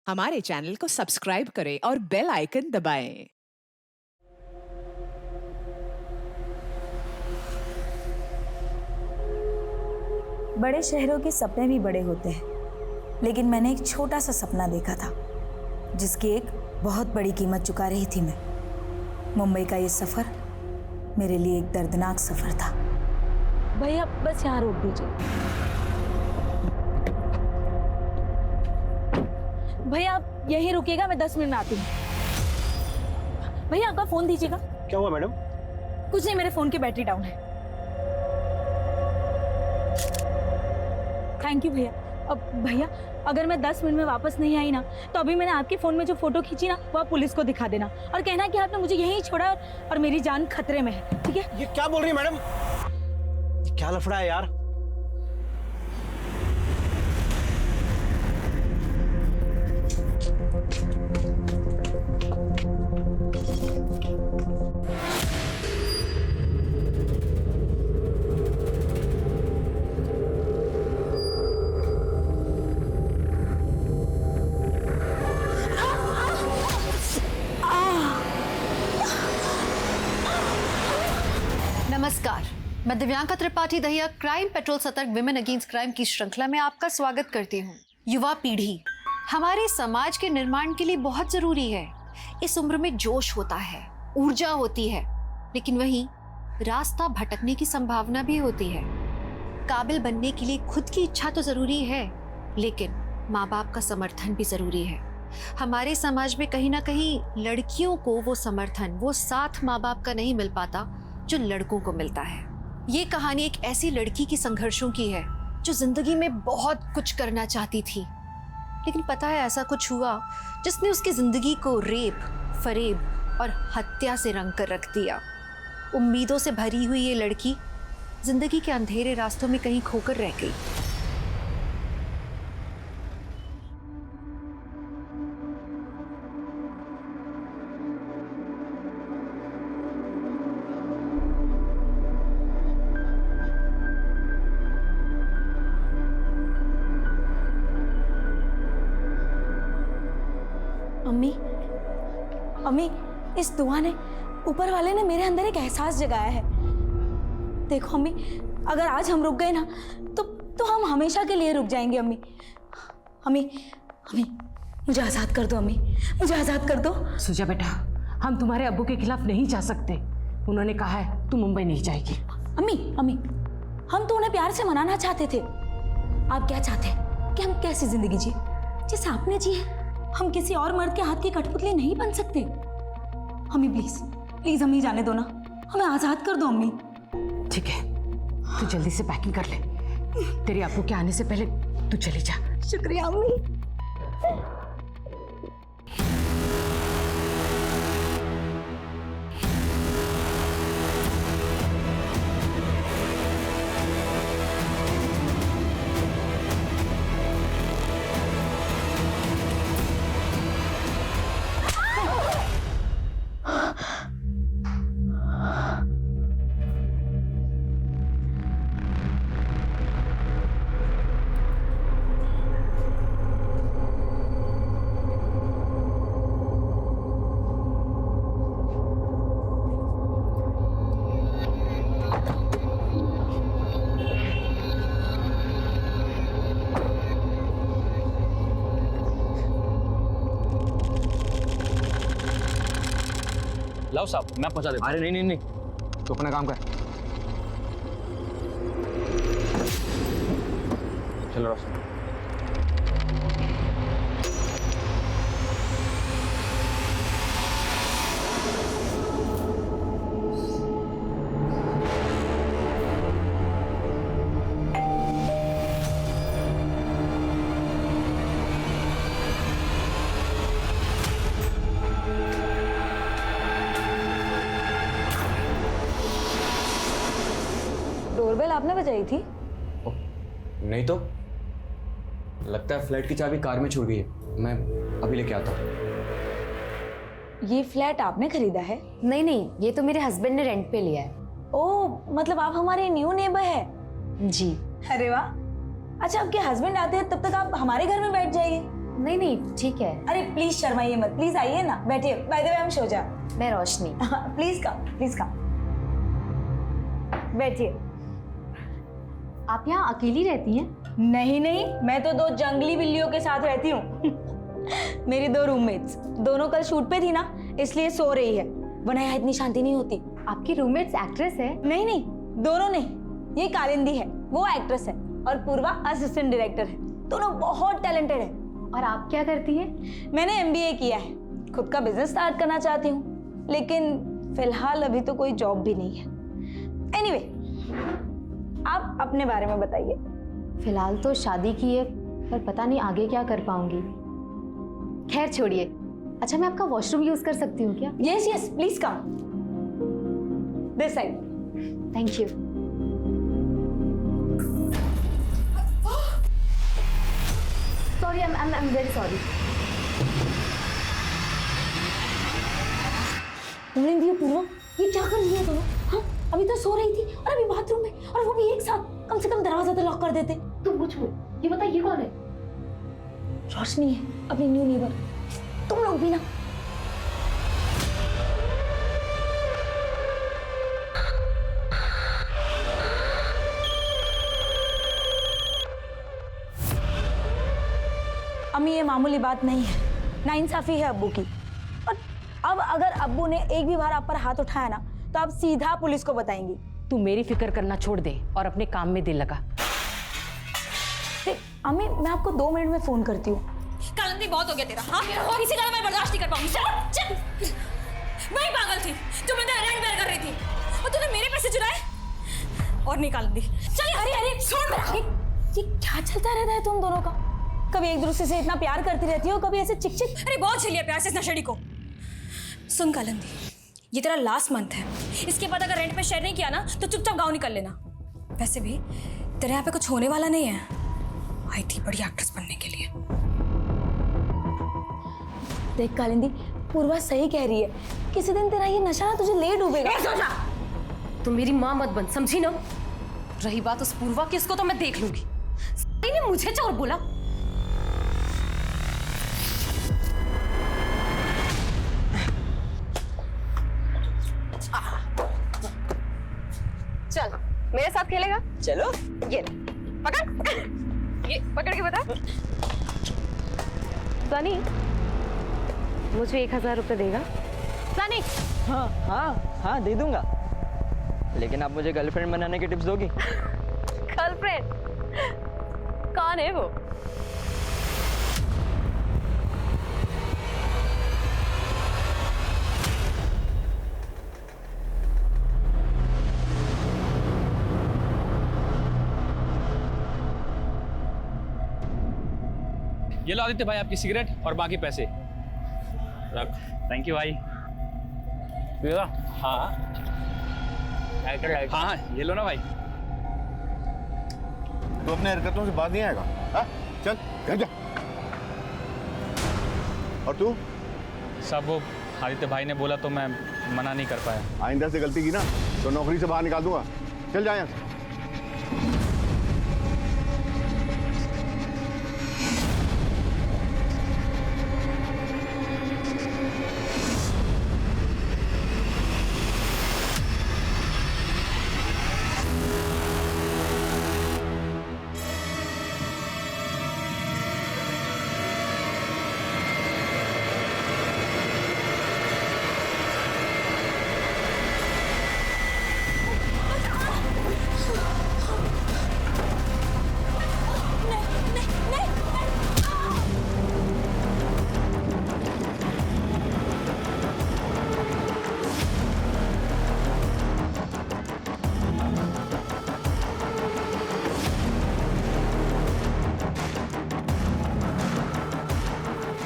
हमारे चैनल को सब्सक्राइब करें और बेल आइकन दबाएं। बड़े शहरों के सपने भी बड़े होते हैं, लेकिन मैंने एक छोटा सा सपना देखा था जिसकी एक बहुत बड़ी कीमत चुका रही थी मैं। मुंबई का ये सफर मेरे लिए एक दर्दनाक सफर था। भैया बस यहाँ रोक दीजिए। भैया आप यहीं रुकिएगा, मैं 10 मिनट में आती हूँ। भैया आपका फोन दीजिएगा। क्या हुआ मैडम? कुछ नहीं, मेरे फोन की बैटरी डाउन है। थैंक यू भैया। अब भैया अगर मैं 10 मिनट में वापस नहीं आई ना, तो अभी मैंने आपके फोन में जो फोटो खींची ना, वो आप पुलिस को दिखा देना और कहना कि आपने मुझे यहीं छोड़ा और मेरी जान खतरे में है, ठीक है? ये क्या बोल रही है मैडम? ये क्या लफड़ा है यार? नमस्कार, मैं दिव्यांका त्रिपाठी दहिया क्राइम पेट्रोल सतर्क विमेन अगेंस्ट क्राइम की श्रृंखला में आपका स्वागत करती हूँ। युवा पीढ़ी हमारे समाज के निर्माण के लिए बहुत जरूरी है। इस उम्र में जोश होता है, ऊर्जा होती है, लेकिन वहीं रास्ता भटकने की संभावना भी होती है। काबिल बनने के लिए खुद की इच्छा तो जरूरी है, लेकिन माँ बाप का समर्थन भी जरूरी है। हमारे समाज में कहीं ना कहीं लड़कियों को वो समर्थन, वो साथ माँ बाप का नहीं मिल पाता जो लड़कों को मिलता है। ये कहानी एक ऐसी लड़की की संघर्षों की है जो जिंदगी में बहुत कुछ करना चाहती थी, लेकिन पता है ऐसा कुछ हुआ जिसने उसकी जिंदगी को रेप, फरेब और हत्या से रंग कर रख दिया। उम्मीदों से भरी हुई ये लड़की जिंदगी के अंधेरे रास्तों में कहीं खोकर रह गई। अम्मी, अम्मी, इस दुआ ने, ऊपर वाले ने मेरे अंदर एक एहसास जगाया है। देखो अम्मी, अगर आज हम रुक गए ना, तो हम हमेशा के लिए रुक जाएंगे। अम्मी, अम्मी, अम्मी, मुझे आज़ाद कर दो। अम्मी, मुझे आज़ाद कर दो। सुजा बेटा, हम तुम्हारे अब्बू के खिलाफ नहीं जा सकते। उन्होंने कहा है तू मुंबई नहीं जाएगी। अम्मी, अम्मी, हम तो उन्हें प्यार से मनाना चाहते थे। आप क्या चाहते हैं कि हम कैसी जिंदगी जिए जैसे आपने जी है? हम किसी और मर्द के हाथ की कठपुतली नहीं बन सकते। अम्मी प्लीज, प्लीज हमें जाने दो ना, हमें आजाद कर दो अम्मी। ठीक है, तू जल्दी से पैकिंग कर ले। तेरे अब्बू के आने से पहले तू चली जा। शुक्रिया अम्मी। लाओ साहब, मैं पहुंचा देता हूं। अरे नहीं, तो अपना काम कर। चलो रोशन। डोरबेल आपने बजाई थी? नहीं तो लगता है फ्लैट की चाबी कार में छूट गई है। मैं अभी लेके आता हूँ। ये फ्लैट आपने खरीदा है? नहीं, ये तो मेरे हस्बैंड ने रेंट पे लिया है। ओह, मतलब आप हमारे न्यू नेबर है? जी। अरे वाह। अच्छा, आपके हस्बैंड आते हैं तब तक आप हमारे घर में बैठ जाइए। नहीं नहीं ठीक है। अरे प्लीज शर्माइए मत, प्लीज आइए ना, बैठिए। बाय द वे हम शोजा। मैं रोशनी। प्लीज कम बैठिए। आप यहाँ अकेली रहती हैं? नहीं नहीं, मैं तो 2 जंगली बिल्लियों के साथ रहती हूँ। मेरी 2 रूममेट्स, दोनों कल शूट पे थी ना, इसलिए सो रही है, वरना यहाँ इतनी शांति नहीं होती। आपकी रूममेट्स एक्ट्रेस है? नहीं नहीं, दोनों नहीं, ये कालिंदी है, वो एक्ट्रेस है, और पूर्वा असिस्टेंट डायरेक्टर है। दोनों बहुत टैलेंटेड है। और आप क्या करती हैं? मैंने MBA किया है, खुद का बिजनेस स्टार्ट करना चाहती हूँ, लेकिन फिलहाल अभी तो कोई जॉब भी नहीं है। एनीवे, आप अपने बारे में बताइए। फिलहाल तो शादी की है, पर पता नहीं आगे क्या कर पाऊंगी। खैर छोड़िए। अच्छा, मैं आपका वॉशरूम यूज कर सकती हूँ क्या? Yes please come this side. Thank you. Sorry, I am very sorry. Purva, ये क्या कर रही है दोनों? हाँ, अभी तो सो रही थी और अभी बाथरूम में, और वो भी एक साथ। कम से कम दरवाजा तो लॉक कर देते। तुम कुछ ये बता, ये कौन है? रोशनी है, अपनी न्यू नेबर। तुम लोग भी ना। अम्मी, ये मामूली बात नहीं है, नाइंसाफी है अब्बू की। और अब अगर अब्बू ने एक भी बार आप पर हाथ उठाया ना, तो आप सीधा पुलिस को बताएंगी। तू मेरी फिक्र करना छोड़ दे और अपने काम में दिल लगा। अम्मी, मैं आपको 2 मिनट में फोन करती हूँ। कालिंदी, बहुत हो गया तेरा। हाँ, और इसी तरह मैं बर्दाश्त नहीं कर पाऊंगी। चल। मैं ही पागल थी जो मैं तेरा रेंट बेयर कर रही थी, और तूने मेरे पैसे चुराए। और नहीं कालिंदी, चल। अरे छोड़ मेरा। ये क्या चलता रहता है तुम दोनों का? कभी एक दूसरे से इतना प्यार करती रहती हो, कभी ऐसे चिक। अरे बहुत झेलिया प्यार से इस नशेड़ी को। सुन कालिंदी, ये तेरा लास्ट मंथ है, इसके बाद अगर रेंट पे शेयर नहीं किया ना, तो चुपचाप गाँव निकल लेना। वैसे भी तेरे यहाँ पे कुछ होने वाला नहीं है, आई थी बड़ी एक्ट्रेस बनने के लिए। देख कालिंदी, पूर्वा सही कह रही है, किसी दिन तेरा ये नशा ना तुझे ले डूबेगा। तुम मेरी माँ मत बन, समझी ना? रही बात उस पूर्वा की, इसको तो मैं देख लूंगी। ने मुझे चोर बोला। चल, मेरे साथ खेलेगा? चलो। ये पकड़, ये पकड़ के बता। सनी, मुझे 1000 रुपए देगा? सनी। हाँ दे दूंगा, लेकिन आप मुझे गर्लफ्रेंड बनाने की टिप्स दोगी? गर्लफ्रेंड? कौन है वो? ये लो आदित्य भाई, आपकी सिगरेट और बाकी पैसे रख। थैंक यू भाई। हाँ हाँ, ये लो ना भाई। तो अपने हरकतों से बात नहीं आएगा? हाँ? चल घर जा। और तू? सब वो आदित्य भाई ने बोला तो मैं मना नहीं कर पाया। आइंदा से गलती की ना तो नौकरी से बाहर निकाल दूंगा। चल जा यहाँ से।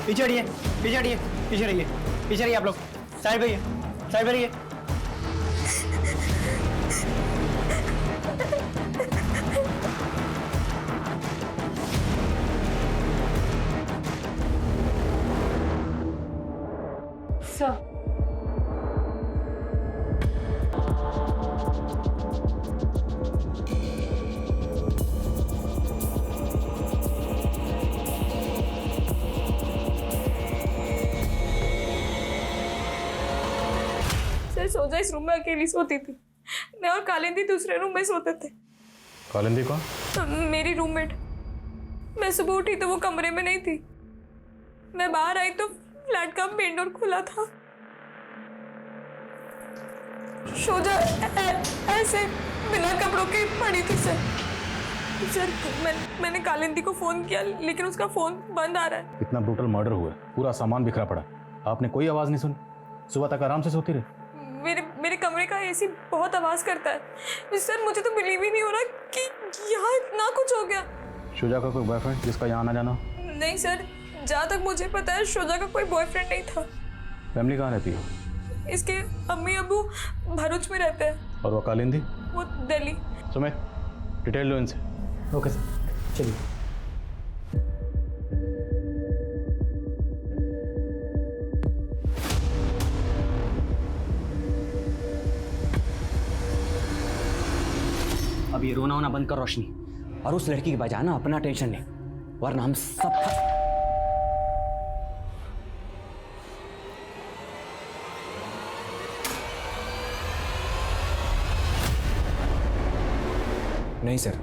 पीछे हटिए, पीछे हटिए, पीछे रहिए, पीछे रहिए आप लोग। साइड पे रहिए, साइड पे रहिए। सर, सोचा इस रूम में अकेली सोती थी। मैं और कालिंदी दूसरे रूम में सोते थे। कालिंदी कौन? मेरी रूममेट। मैं सुबह उठी तो वो कमरे में नहीं थी। मैं बाहर आई तो फ्लैट का मेन डोर खुला था। शोजा ऐसे बिना कपड़ों के पड़ी थी सर। मैंने कालिंदी को फोन किया लेकिन उसका फोन बंद आ रहा है। इतना ब्रूटल मर्डर हुआ है, पूरा सामान बिखरा पड़ा, आपने कोई आवाज नहीं सुनी? सुबह तक आराम से सोती रही। मेरे कमरे का एसी बहुत आवाज करता है सर। मुझे तो बिलीव ही नहीं हो रहा कि यहाँ इतना कुछ हो गया। शुजा का कोई बॉयफ्रेंड जिसका यहाँ आना जाना? नहीं सर, जहाँ तक मुझे पता है शुजा का कोई बॉयफ्रेंड नहीं था। फैमिली कहाँ रहती है? इसके अम्मी अबू भरूच में रहते हैं। और वो कालिंदी? वो दिल्ली। सुमित, डिटेल लो इनसे। ओके सर, चलिए। अब ये रोना होना बंद कर रोशनी, और उस लड़की की बजाय ना अपना टेंशन ले, वरना हम सब नहीं सर,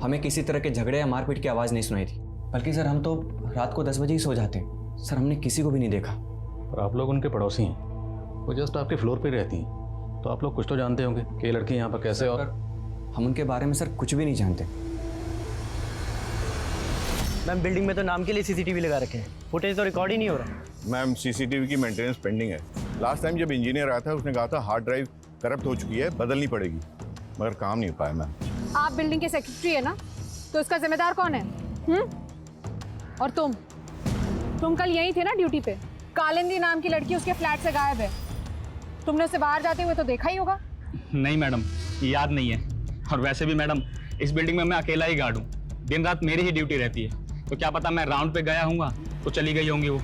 हमें किसी तरह के झगड़े या मारपीट की आवाज़ नहीं सुनाई थी। बल्कि सर हम तो रात को 10 बजे ही सो जाते हैं। सर हमने किसी को भी नहीं देखा। और आप लोग उनके पड़ोसी हैं, वो जस्ट आपके फ्लोर पे रहती हैं, तो आप लोग कुछ तो जानते होंगे कि ये लड़की यहाँ पर कैसे। और हम उनके बारे में सर कुछ भी नहीं जानते। मैम बिल्डिंग में तो नाम के लिए सीसीटीवी लगा रखे हैं, फुटेज तो रिकॉर्ड ही नहीं हो रहा। मैम सीसीटीवी की मेंटेनेंस पेंडिंग है। लास्ट टाइम जब इंजीनियर आया था उसने कहा था हार्ड ड्राइव करप्ट हो चुकी है, बदलनी पड़ेगी, मगर काम नहीं हो पाया मैम। आप बिल्डिंग के सेक्रेटरी है ना, तो इसका जिम्मेदार कौन है? और तुम कल यहीं थे ना ड्यूटी पे? कालिंदी नाम की लड़की उसके फ्लैट से गायब है। तुमने उसे बाहर जाते हुए तो देखा ही होगा। नहीं मैडम, याद नहीं है। और वैसे भी मैडम, इस बिल्डिंग में मैं अकेला ही गार्ड हूँ। दिन रात मेरी ही ड्यूटी रहती है, तो क्या पता मैं राउंड पे गया हूँगा तो चली गई होंगी वो।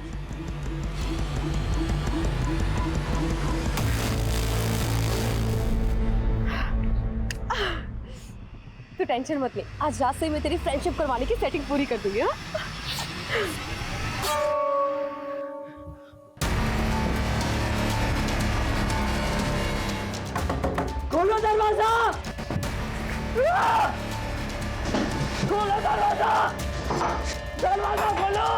तो टेंशन मत ले, आज रात से मैं तेरी फ्रेंडशिप करवाने की सेटिंग पूरी कर दूंगी। हाँ? खोलो दरवाजा! खोलो दरवाजा! दरवाजा खोलो!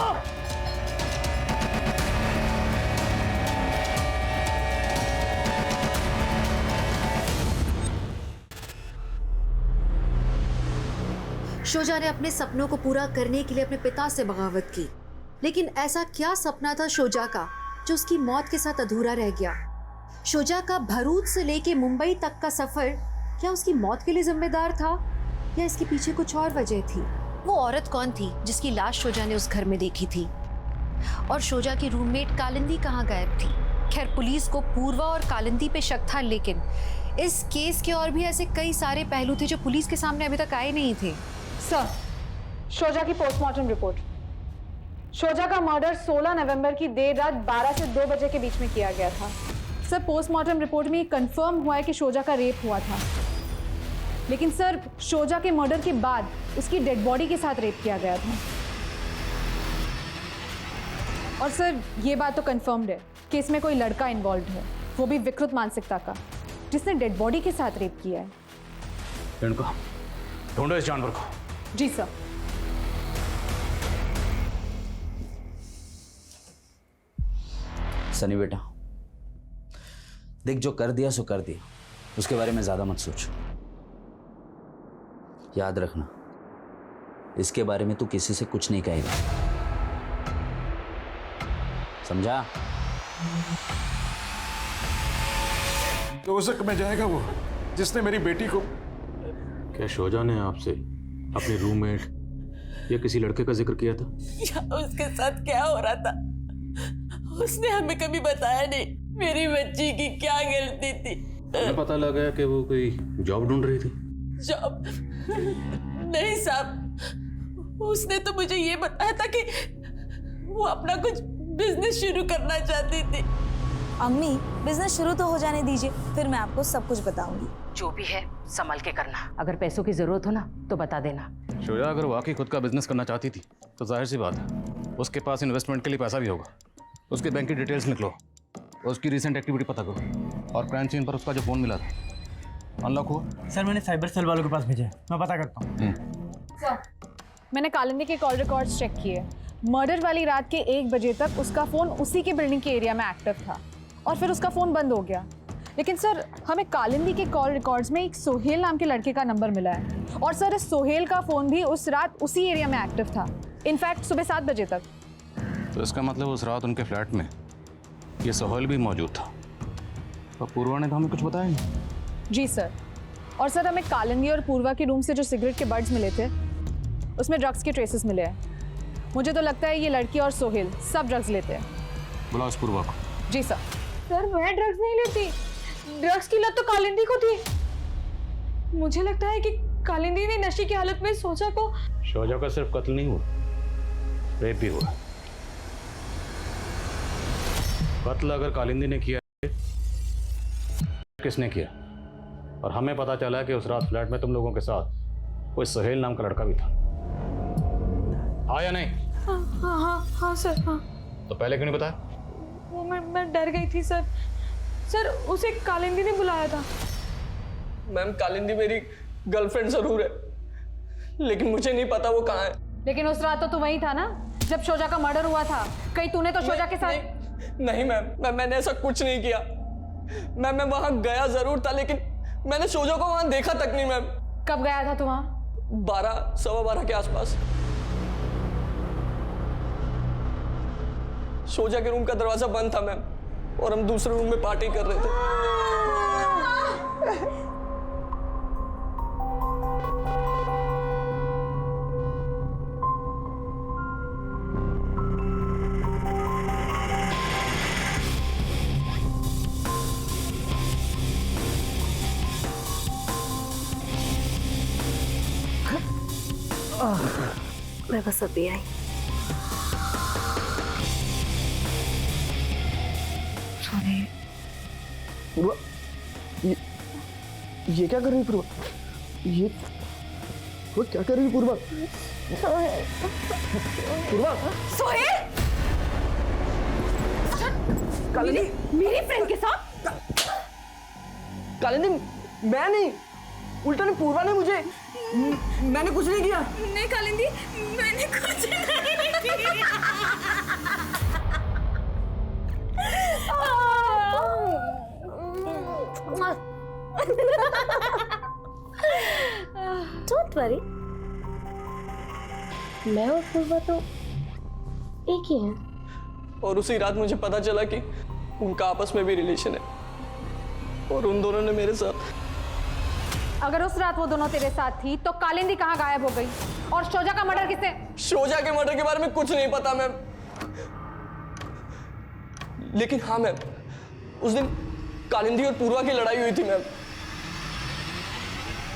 शोजा ने अपने सपनों को पूरा करने के लिए अपने पिता से बगावत की, लेकिन ऐसा क्या सपना था शोजा का जो उसकी मौत के साथ अधूरा रह गया? शोजा का भरूच से लेके मुंबई तक का सफर क्या उसकी मौत के लिए जिम्मेदार था, या इसके पीछे कुछ और वजह थी? वो औरत कौन थी जिसकी लाश शोजा ने उस घर में देखी थी? और शोजा की रूममेट कालिंदी कहाँ गायब थी? खैर, पुलिस को पूर्वा और कालिंदी पे शक था, लेकिन इस केस के और भी ऐसे कई सारे पहलू थे जो पुलिस के सामने अभी तक आए नहीं थे। सर, शोजा की पोस्टमार्टम रिपोर्ट। शोजा का मर्डर 16 नवंबर की देर रात 12 से 2 बजे के बीच में किया गया था। सर, पोस्टमार्टम रिपोर्ट में कंफर्म हुआ है कि शोजा का रेप हुआ था, लेकिन सर शोजा के मर्डर के बाद उसकी डेड बॉडी के साथ रेप किया गया था। और सर ये बात तो कंफर्म्ड है कि इसमें कोई लड़का इन्वॉल्व है, वो भी विकृत मानसिकता का, जिसने डेड बॉडी के साथ रेप किया है। इनको ढूंढो इस जानवर को। जी सर। सनी बेटा, देख जो कर दिया सो कर दिया, उसके बारे में ज्यादा मत सोच। याद रखना, इसके बारे में तू किसी से कुछ नहीं कहेगा, समझा? तो उस में जाएगा वो जिसने मेरी बेटी को। क्या शोजा ने आपसे अपने रूममेट या किसी लड़के का जिक्र किया था? उसके साथ क्या हो रहा था उसने हमें कभी बताया नहीं। मेरी बच्ची की क्या गलती थी? मुझे पता लगा कि वो कोई जॉब ढूंढ रही थी। जॉब? नहीं साहब, उसने तो मुझे ये बताया था कि वो अपना कुछ बिजनेस शुरू करना चाहती थी। अम्मी, बिजनेस शुरू तो हो जाने दीजिए, फिर मैं आपको सब कुछ बताऊंगी। जो भी है संभल के करना, अगर पैसों की जरूरत हो ना तो बता देना। शोजा अगर वाकई खुद का बिजनेस करना चाहती थी तो जाहिर सी बात है उसके पास इन्वेस्टमेंट के लिए पैसा भी होगा। उसके बैंक की डिटेल्स निकलो, उसकी रिसेंट एक्टिविटी पता करो और क्राइम सीन पर उसका जो फ़ोन मिला था अनलॉक हुआ? सर मैंने साइबर सेल वालों के पास भेजा है, मैं पता करता हूँ। सर मैंने कालिंदी के कॉल रिकॉर्ड्स चेक किए। मर्डर वाली रात के 1 बजे तक उसका फ़ोन उसी के बिल्डिंग के एरिया में एक्टिव था और फिर उसका फ़ोन बंद हो गया। लेकिन सर हमें कालिंदी के कॉल रिकॉर्ड्स में एक सोहेल नाम के लड़के का नंबर मिला है और सर इस सोहेल का फ़ोन भी उस रात उसी एरिया में एक्टिव था, इनफैक्ट सुबह 7 बजे तक। तो इसका मतलब उस रात उनके फ्लैट में ये सोहेल भी मौजूद था। तो पूर्वा ने तो हमें कुछ बताया नहीं। जी सर। और सर हमें कालिंदी और पूर्वा के रूम से जो सिगरेट के बड्स मिले थे उसमें ड्रग्स के ट्रेसेस मिले हैं। मुझे तो लगता है ये लड़की और सोहेल सब ड्रग्स लेते हैं। बुलाओ इस पूर्वा को। जी सर। सर मैं ड्रग्स नहीं लेती, ड्रग्स की लत तो कालिंदी को थी। मुझे लगता है कि कालिंदी ने नशे की हालत में सोचा का सिर्फ कत्ल नहीं हुआ, रेप भी हुआ। कत्ल अगर कालिंदी ने किया, किसने किया? और हमें पता चला कि उस रात फ्लैट में तुम लोगों के साथ कोई सोहेल नाम का लड़का भी था। हाँ या नहीं? हाँ सर हाँ। तो पहले क्यों नहीं बताया? वो मैं डर गई थी सर। सर उसे कालिंदी ने बुलाया था। मैम कालिंदी मेरी गर्लफ्रेंड जरूर है, लेकिन मुझे नहीं पता वो कहाँ है। लेकिन उस रात तो तू वहीं था ना जब शोजा का मर्डर हुआ था। कहीं तूने तो शोजा के साथ? नहीं मैम, मैंने ऐसा कुछ नहीं किया। मैं वहां गया जरूर था, लेकिन मैंने शोजा को वहां देखा तक नहीं मैम। कब गया था तू वहां? 12 सवा 12 के आसपास। शोजा के रूम का दरवाजा बंद था मैम, और हम दूसरे रूम में पार्टी कर रहे थे। मैं बस अभी आई। पूर्वा, ये क्या कर रही है पूर्वा? ये वो क्या कर रही है पूर्वा? पूर्वा सोहेल! कालिंदी मेरी फ्रेंड के साथ? कालिंदी मैं नहीं, उल्टा ने पूर्वा ने मुझे। मैंने कुछ नहीं किया। नहीं कालिंदी, मैंने कुछ नहीं किया। डोंट वरी, मैं और पूर्वा तो एक ही हैं। और उसी रात मुझे पता चला कि उनका आपस में भी रिलेशन है, और उन दोनों ने मेरे साथ। अगर उस रात वो दोनों तेरे साथ थी तो कालिंदी कहाँ गायब हो गई? और शोजा का मर्डर किसने? शोजा के मर्डर के बारे में कुछ नहीं पता मैम, लेकिन हाँ मैम, उस दिन कालिंदी और पूर्वा की लड़ाई हुई थी मैम।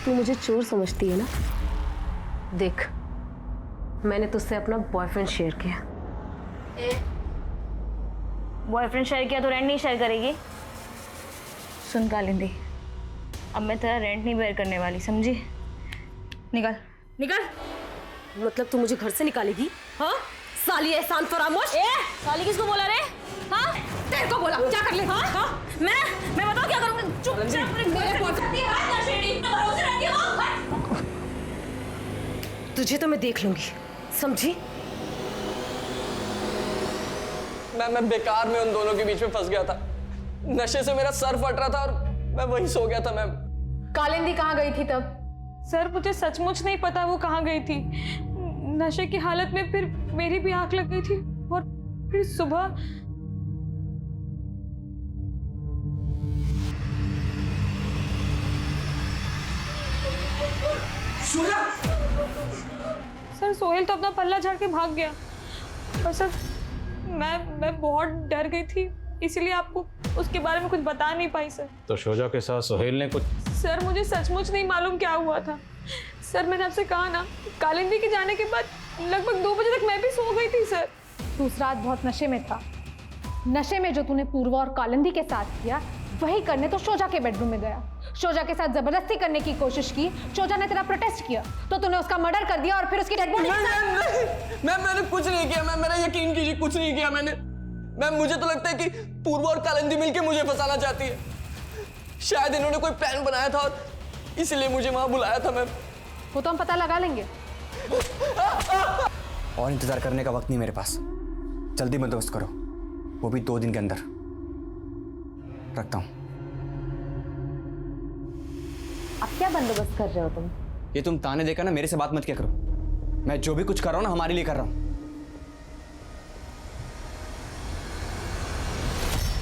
तू मुझे चोर समझती है ना? देख, मैंने तुझसे अपना बॉयफ्रेंड शेयर किया। बॉयफ्रेंड शेयर किया तो रेंट नहीं शेयर करेगी? सुन कालिंदी, अब मैं तेरा रेंट नहीं बेयर करने वाली, समझी? निकल निकल। मतलब तू मुझे घर से निकालेगी? हाँ साली एहसान फरामोश। साली किसको बोला रे? हाँ तेरे को बोला, क्या कर ले? हाँ हाँ मैं बताऊँ क्या करूँगी? चुपचाप तुझे तो मैं देख लूंगी, समझी? मैं बेकार में उन दोनों के बीच में फंस गया था। नशे से मेरा सर फट रहा था और मैं वहीं सो गया था मैम। कालिंदी कहाँ गई थी तब? सर मुझे सचमुच नहीं पता वो कहाँ गई थी। नशे की हालत में फिर मेरी भी आंख लग गई थी और फिर सुबह सर सोहेल तो अपना पल्ला झाड़ के भाग गया। और सर मैं बहुत डर गई थी, इसलिए आपको उसके बारे में कुछ बता नहीं पाई सर। तो शोजा के साथ सोहेल ने कुछ? सर मुझे सचमुच नहीं मालूम क्या हुआ था। सर मैंने आपसे कहा ना, कालिंदी के जाने के बाद लगभग 2 बजे तक मैं भी सो गई थी सर। तू उस रात बहुत नशे में था। नशे में जो तूने पूर्वा और कालिंदी के साथ किया वही करने तो शोजा के बेडरूम में गया। शोजा के साथ जबरदस्ती करने की कोशिश की, शोजा ने तेरा प्रोटेस्ट किया तो तूने उसका मर्डर कर दिया और फिर उसकी डेड बॉडी। मैंने कुछ नहीं किया मैम, मेरा यकीन कीजिए, कुछ नहीं किया मैंने। मैम मुझे तो लगता है कि पूर्वा और कालिंदी मिलके मुझे फंसाना चाहती है। शायद इन्होंने कोई प्लान बनाया था और इसलिए मुझे वहां बुलाया था मैम। वो तो हम पता लगा लेंगे। और इंतजार करने का वक्त नहीं मेरे पास, जल्दी बंदोबस्त करो, वो भी 2 दिन के अंदर। रखता हूं। अब क्या बंदोबस्त कर रहे हो तुम? ये तुम ताने देकर ना मेरे से बात मत किया करो। मैं जो भी कुछ कर रहा हूं ना हमारे लिए कर रहा हूं।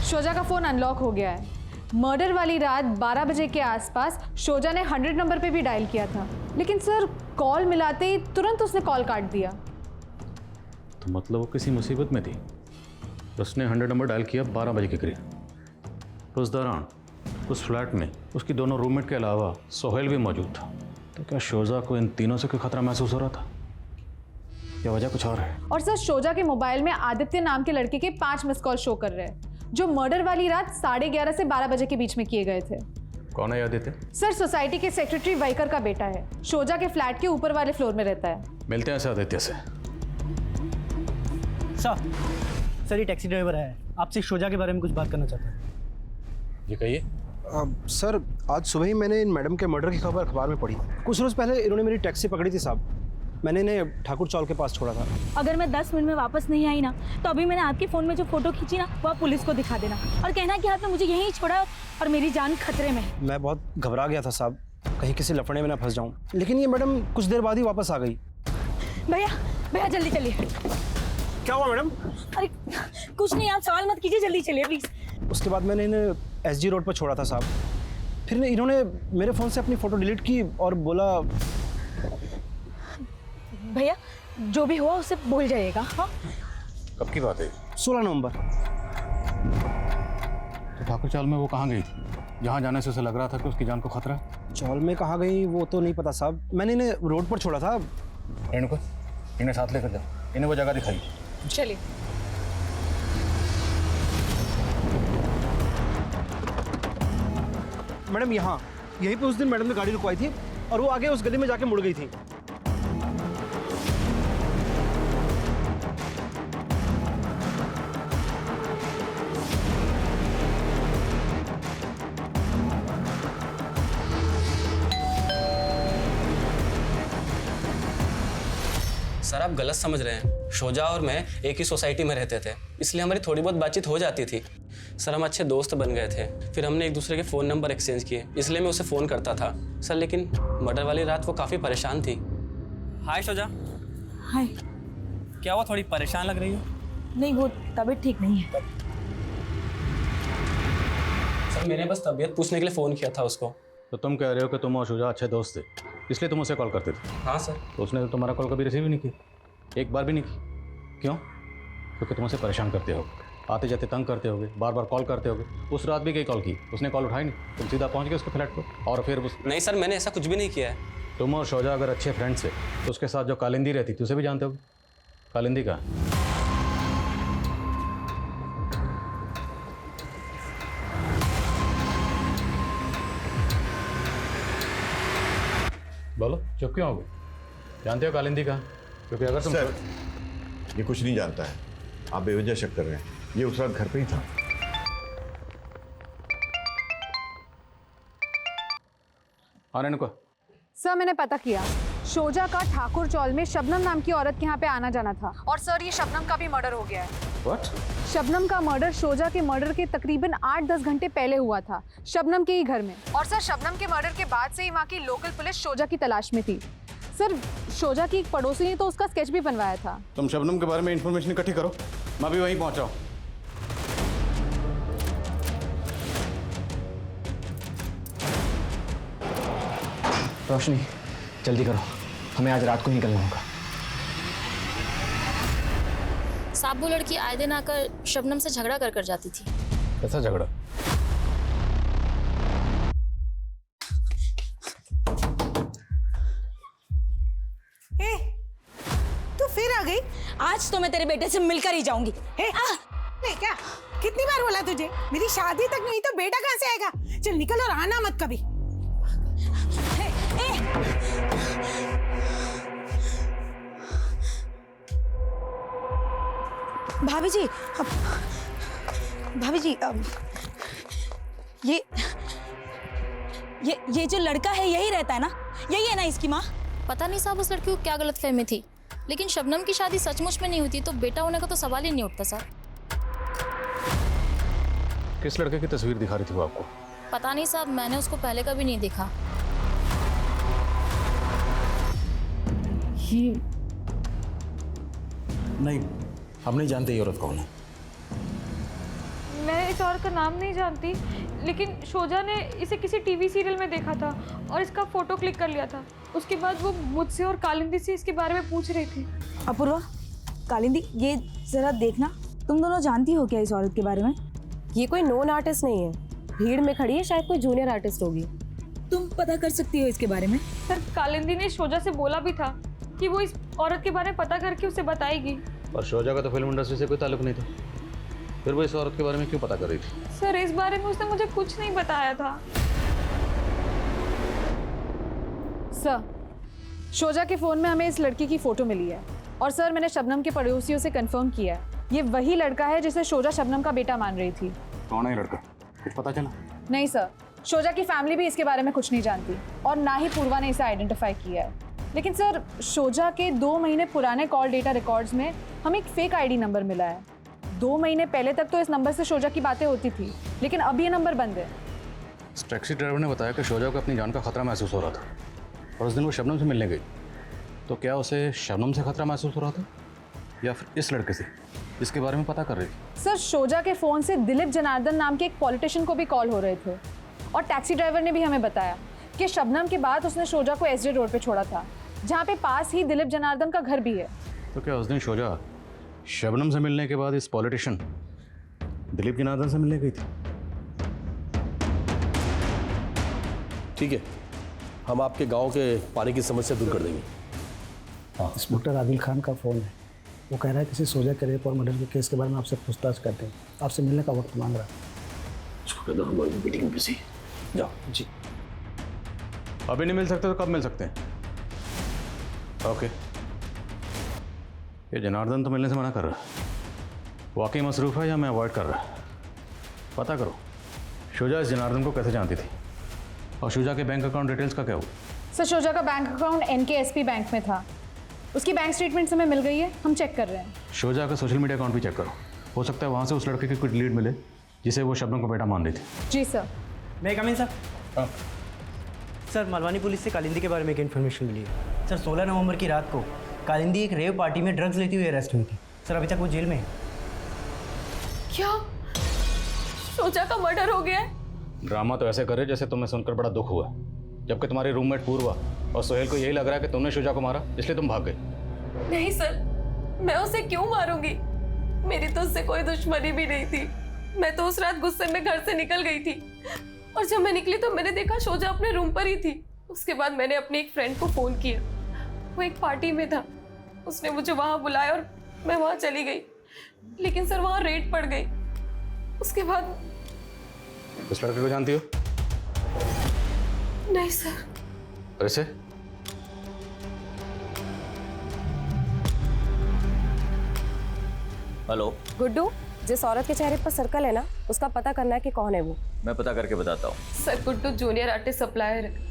शोजा का फोन अनलॉक हो गया है। मर्डर वाली रात 12 बजे के आसपास शोजा ने 100 नंबर पे भी डायल किया था, लेकिन सर कॉल मिलाते ही तुरंत उसने कॉल काट दिया। तो मतलब वो किसी मुसीबत में थी। उसने 100 नंबर डायल किया 12 बजे के करीब। उस दौरान उस फ्लैट में उसकी दोनों रूममेट के अलावा सोहेल भी मौजूद था। तो क्या शोजा को इन तीनों से कोई खतरा महसूस हो रहा था या वजह कुछ और है? और सर शोजा के मोबाइल में आदित्य नाम के लड़के के 5 मिस कॉल शो कर रहे हैं, जो मर्डर वाली रात 11:30 से 12 बजे के बीच में किए गए थे। कौन है आदित्य? सर सोसाइटी के सेक्रेटरी वाइकर का बेटा है। शोजा के फ्लैट के ऊपर वाले फ्लोर में रहता है। मिलते हैं आदित्य से। सर ये टैक्सी ड्राइवर है, आपसे शोजा के बारे में कुछ बात करना चाहता है। जी कहिए। सर आज सुबह ही मैंने इन मैडम के मर्डर की खबर अखबार में पढ़ी। कुछ रोज़ पहले इन्होंने मेरी टैक्सी पकड़ी थी साहब। मैंने इन्हें ठाकुर चौल के पास छोड़ा था। अगर मैं 10 मिनट में वापस नहीं आई ना, तो अभी मैंने आपके फ़ोन में जो फ़ोटो खींची ना, वो आप पुलिस को दिखा देना और कहना कि आपने मुझे यहीं छोड़ा और मेरी जान खतरे में है। मैं बहुत घबरा गया था साहब, कहीं किसी लफड़े में ना फंस जाऊं। लेकिन ये मैडम कुछ देर बाद ही वापस आ गई। भैया जल्दी चलिए। क्या हुआ मैडम? अरे कुछ नहीं, आप सवाल मत कीजिए, जल्दी चलिए प्लीज़। उसके बाद मैंने इन्हें SG रोड पर छोड़ा था साहब। फिर इन्होंने मेरे फ़ोन से अपनी फ़ोटो डिलीट की और बोला। भैया जो भी हुआ उससे भूल जाइएगा। हाँ कब की बात है? 16 नवंबर। तो ठाकुर चाल में वो कहाँ गई थी जहाँ जाने से उसे लग रहा था कि उसकी जान को खतरा है? चौल में कहाँ गई वो तो नहीं पता साहब, मैंने इन्हें रोड पर छोड़ा था। इन्हें साथ लेकर जाओ, इन्हें वो जगह दिखाई। चलिए। मैडम यहीं पे उस दिन मैडम ने गाड़ी रुकवाई थी और वो आगे उस गली में जाके मुड़ गई थी। सर आप गलत समझ रहे हैं। शोजा और मैं एक ही सोसाइटी में रहते थे, इसलिए हमारी थोड़ी बहुत बातचीत हो जाती थी। सर हम अच्छे दोस्त बन गए थे, फिर हमने एक दूसरे के फ़ोन नंबर एक्सचेंज किए, इसलिए मैं उसे फ़ोन करता था सर। लेकिन मर्डर वाली रात वो काफ़ी परेशान थी। हाय शोजा। हाय। क्या हुआ, थोड़ी परेशान लग रही हो? नहीं, वो तबीयत ठीक नहीं है। सर मैंने बस तबीयत पूछने के लिए फ़ोन किया था उसको। तो तुम कह रहे हो कि तुम और शुजा अच्छे दोस्त थे, इसलिए तुम उसे कॉल करते थे? हाँ सर। तो उसने तो तुम्हारा कॉल कभी रिसीव ही नहीं किया, एक बार भी नहीं की। क्यों? क्योंकि तुम उसे परेशान करते हो, आते जाते तंग करते होगे, बार बार कॉल करते होगे। उस रात भी कई कॉल की, उसने कॉल उठाई नहीं, तुम सीधा पहुंच गए उसके फ्लैट को और फिर उस... नहीं सर मैंने ऐसा कुछ भी नहीं किया है। तुम और शोजा अगर अच्छे फ्रेंड्स थे तो उसके साथ जो कालिंदी रहती थी उसे भी जानते होगे। कालिंदी कहाँ है? बोलो, चुप क्यों हो गए? जानते हो कालिंदी कहाँ? क्योंकि अगर तुम... सर ये कुछ नहीं जानता है, आप बेवजह शक कर रहे हैं। ये उस रात घर पे ही था। हाँ रेणुका। सर मैंने पता किया, शोजा का ठाकुर चौल में शबनम नाम की औरत के यहाँ पे आना जाना था। और सर ये शबनम का भी मर्डर हो गया है। What? शबनम का मर्डर शोजा के मर्डर के तकरीबन 8-10 घंटे पहले हुआ था, शबनम के ही घर में। और सर शबनम के मर्डर के बाद से ही वहाँ की लोकल पुलिस शोजा की तलाश में थी। सर शोजा की एक पड़ोसी ने तो उसका स्केच भी बनवाया था। तुम शबनम के बारे में इंफॉर्मेशन इकट्ठी करो, मैं भी वहीं पहुंचा हूं। रोशनी जल्दी करो, हमें आज रात को ही निकलना होगा। साहब वो लड़की आए दिन आकर शबनम से झगड़ा कर जाती थी। कैसा झगड़ा? तू फिर आ गई? आज तो मैं तेरे बेटे से मिलकर ही जाऊंगी। नहीं क्या? कितनी बार बोला तुझे, मेरी शादी तक नहीं तो बेटा कहाँ से आएगा? चल निकल और आना मत कभी। भाभी जी भाभी जी ये जो लड़का है यही रहता है ना, यही है ना इसकी माँ? पता नहीं साहब उस लड़की को क्या गलतफहमी थी, लेकिन शबनम की शादी सचमुच में नहीं हुई थी तो बेटा होने का तो सवाल ही नहीं उठता सर। किस लड़के की तस्वीर दिखा रही थी वो आपको? पता नहीं साहब, मैंने उसको पहले कभी नहीं देखा। नहीं, हम नहीं जानते ये औरत कौन है। मैं इस औरत का नाम नहीं जानती, लेकिन शोजा ने इसे किसी टीवी सीरियल में देखा था और इसका फोटो क्लिक कर लिया था। उसके बाद वो मुझसे और कालिंदी से इसके बारे में पूछ रही थी। अपूर्वा, कालिंदी, ये जरा देखना, तुम दोनों जानती हो क्या इस औरत के बारे में? ये कोई नोन आर्टिस्ट नहीं है, भीड़ में खड़ी है, शायद कोई जूनियर आर्टिस्ट होगी। तुम पता कर सकती हो इसके बारे में? सर, कालिंदी ने शोजा से बोला भी था कि वो इस औरत के बारे में पता करके उसे बताएगी। और शोजा का तो फिल्म इंडस्ट्री से कोई ताल्लुक नहीं था, फिर वो इस औरत के बारे में क्यों पता कर रही थी? सर, इस बारे में उसने मुझे कुछ नहीं बताया था। सर, शोजा के फ़ोन में हमें इस लड़की की फ़ोटो मिली है और सर मैंने शबनम के पड़ोसियों से कंफर्म किया है, ये वही लड़का है जिसे शोजा शबनम का बेटा मान रही थी। कौन है लड़का, कुछ पता चला? नहीं सर, शोजा की फैमिली भी इसके बारे में कुछ नहीं जानती और ना ही पूर्वा ने इसे आइडेंटिफाई किया है। लेकिन सर, शोजा के 2 महीने पुराने कॉल डेटा रिकॉर्ड्स में हमें एक फेक आईडी नंबर मिला है। 2 महीने पहले तक तो इस नंबर से शोजा की बातें होती थी, लेकिन अब ये नंबर बंद है। इस टैक्सी ड्राइवर ने बताया कि शोजा को अपनी जान का खतरा महसूस हो रहा था और उस दिन वो शबनम से मिलने गई। तो क्या उसे शबनम से खतरा महसूस हो रहा था या फिर इस लड़के से, इसके बारे में पता कर रही थी? सर, शोजा के फ़ोन से दिलीप जनार्दन नाम के एक पॉलिटिशियन को भी कॉल हो रहे थे और टैक्सी ड्राइवर ने भी हमें बताया कि शबनम के बाद उसने शोजा को एसडी रोड पे छोड़ा था, जहाँ पे पास ही दिलीप जनार्दन का घर भी है। तो क्या उस दिन शोजा शबनम से मिलने के बाद इस पॉलिटिशियन दिलीप जनार्दन से मिलने गई थी? ठीक है, हम आपके गांव के पानी की समस्या दूर कर देंगे। इंस्पेक्टर आदिल खान का फ़ोन है, वो कह रहा है किसी सोजा के रेप और मर्डर के केस के बारे में आपसे पूछताछ करते हैं, आपसे मिलने का वक्त मांग रहा है। उसको कह दो हमारी मीटिंग में बिजी। जाओ। जी। अभी नहीं मिल सकते तो कब मिल सकते हैं? ओके। ये जनार्दन तो मिलने से मना कर रहा है, वाकई मसरूफ़ है या मैं अवॉइड कर रहा है? पता करो शोजा इस जनार्दन को कैसे जानती थी और शोजा के बैंक अकाउंट डिटेल्स का क्या हुआ? सर, शोजा का बैंक अकाउंट NKSP बैंक में था, उसकी बैंक स्टेटमेंट्स हमें मिल गई है, हम चेक कर रहे हैं। शोजा का सोशल मीडिया अकाउंट भी चेक करो, हो सकता है वहाँ से उस लड़के की कुछ लीड मिले जिसे वो शबनम को बेटा मान रही थी। जी सर। मैं कम इन सर? हाँ सर, मलवानी पुलिस से कालिंदी के बारे में एक इन्फॉर्मेशन मिली है सर। 16 नवंबर की रात को कालिंदी एक रेव पार्टी में ड्रग्स लेती हुई अरेस्ट हुई थी सर। अभी तक वो जेल में है। क्या शोजा का मर्डर हो गया है? ड्रामा तो ऐसे करे जैसे तुम्हें सुनकर बड़ा दुख हुआ, जबकि तुम्हारी रूममेट पूर्वा और सोहेल को यही लग रहा है कि तुमने शोजा को मारा इसलिए तुम भाग गए। नहीं सर, मैं उसे क्यों मारूंगी? मेरी तो उससे कोई दुश्मनी भी नहीं थी। मैं तो उस रात गुस्से में घर से निकल गई थी और जब मैं निकली तो मैंने देखा शोजा अपने रूम पर ही थी। उसके बाद मैंने अपने एक फ्रेंड को फ़ोन किया, वो एक पार्टी में था, उसने मुझे वहाँ बुलाया और मैं वहाँ चली गई, लेकिन सर वहाँ रेड पड़ गई। उसके बाद उस लड़के को जानती हो? नहीं सर। वैसे हेलो गुड्डू, जिस औरत के चेहरे पर सर्कल है ना, उसका पता करना है कि कौन है वो। मैं पता करके बताता हूँ। Sir, Guddu junior artist supplier है।